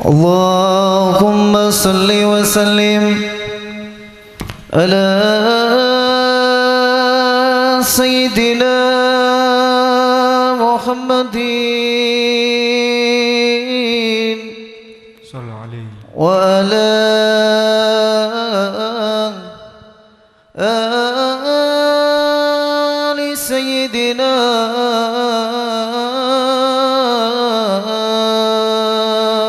Allahumma salli wa sallim ala Sayyidina Muhammadin wa ala ali Sayyidina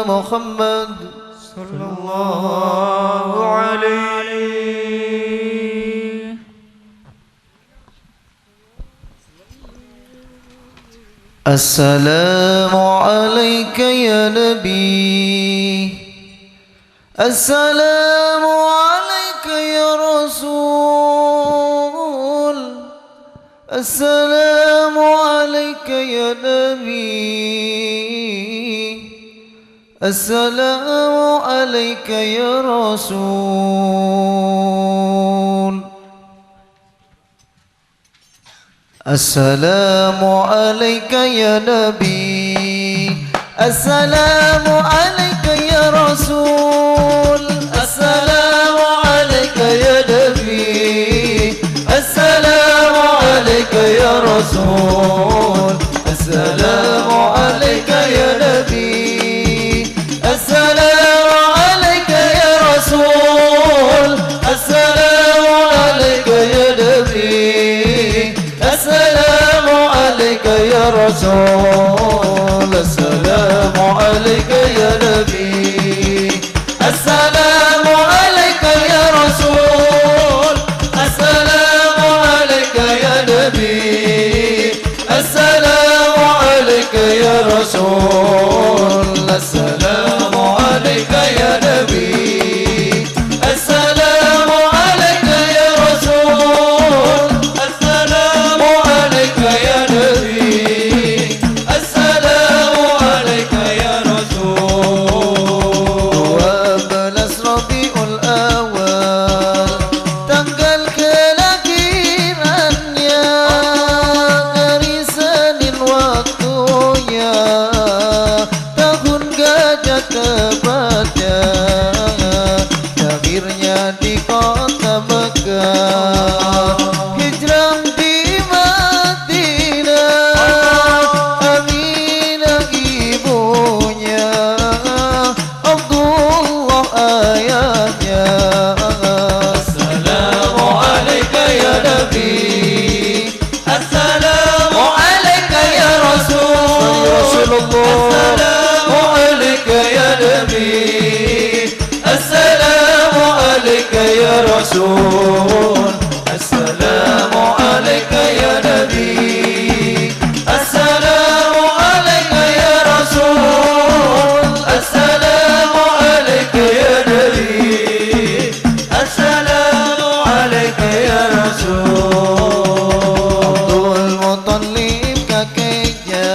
Muhammad sallallahu alaihi. Assalamu alayka ya Nabi, assalamu alayka ya Rasul, assalamu alayka ya Nabi, assalamu alayka ya Rasul. Assalamu alayka ya Nabi, assalamu alayka ya Rasul, assalamu alayka ya Nabi, assalamu alayka ya Rasul, assalamu alayka ya Nabi, assalamu alayka ya Rasul, assalamu alayka ya Nabi, assalamu alayka ya Rasul, assalamu alayka ya Nabi, assalamu alayka ya Rasul, assalamu alayka ya Nabi, assalamu alayka ya Rasul, assalamu alayka ya Nabi, assalamu alayka ya Rasul, assalamu alayka ya Nabi, assalamu alayka ya Rasul. 12 Rabiul Awal, tanggal kelahirannya, hari Senin waktunya, tahun gajah tepatnya, lahirnya di kota Mekah, hijrah di Madinah, Aminah ibunya, Abdullah ayahnya. Assalamu alayka ya Nabi, assalamu alayka ya Rasul, assalamu alayka ya Nabi, assalamu alayka ya Rasul, assalamu alayka ya Nabi, assalamu alayka ya Rasul, assalamu alayka ya Nabi, assalamu alayka ya Rasul. Abdul Muttalib kakeknya,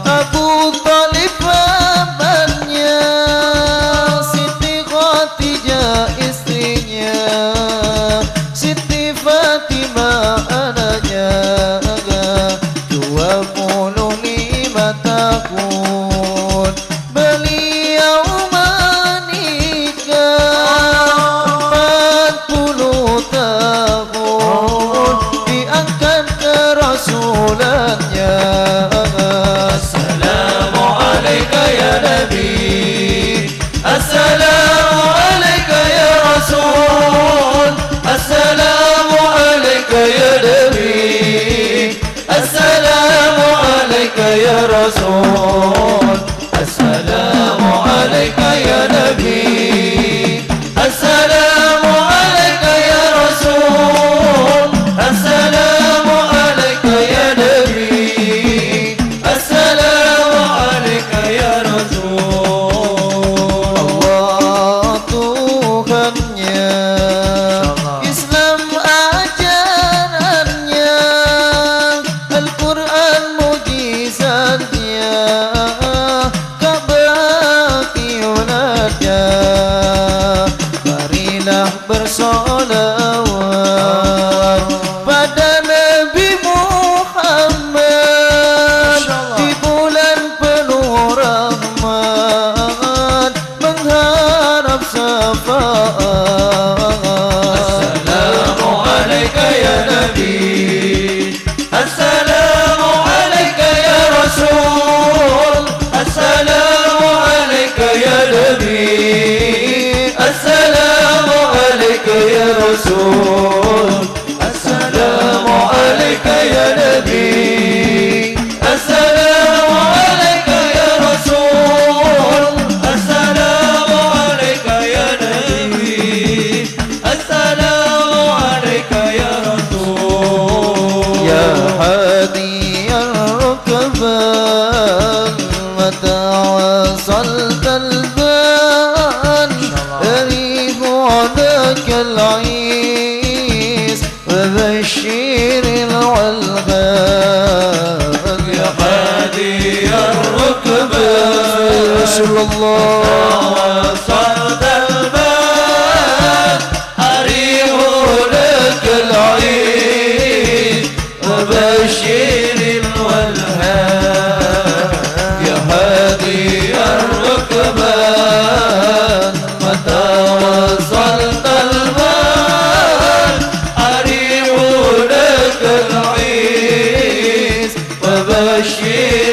Abu Talib pamannya, Siti Khadijah istrinya, Siti Fatimah anaknya, 25 tahun beliau menikah, 40 tahun diangkat kerasulannya. Assalamu alayka ya Nabi, assalamu alayka ya Rasul, assalamu alayka ya Nabi, assalamu alayka ya Rasul, assalamu alayka ya Nabi, assalamu alayka ya Rasul, assalamu alayka ya Nabi, assalamu alayka ya Rasul. Allah Tuhannya, Islam ajarannya, Al-Quran mujizatnya, رسول الله وصلت الباب أريه لك العيد وبشر والهاب يا هادي الركبان متى وصلت الباب أريه لك العيد وبشر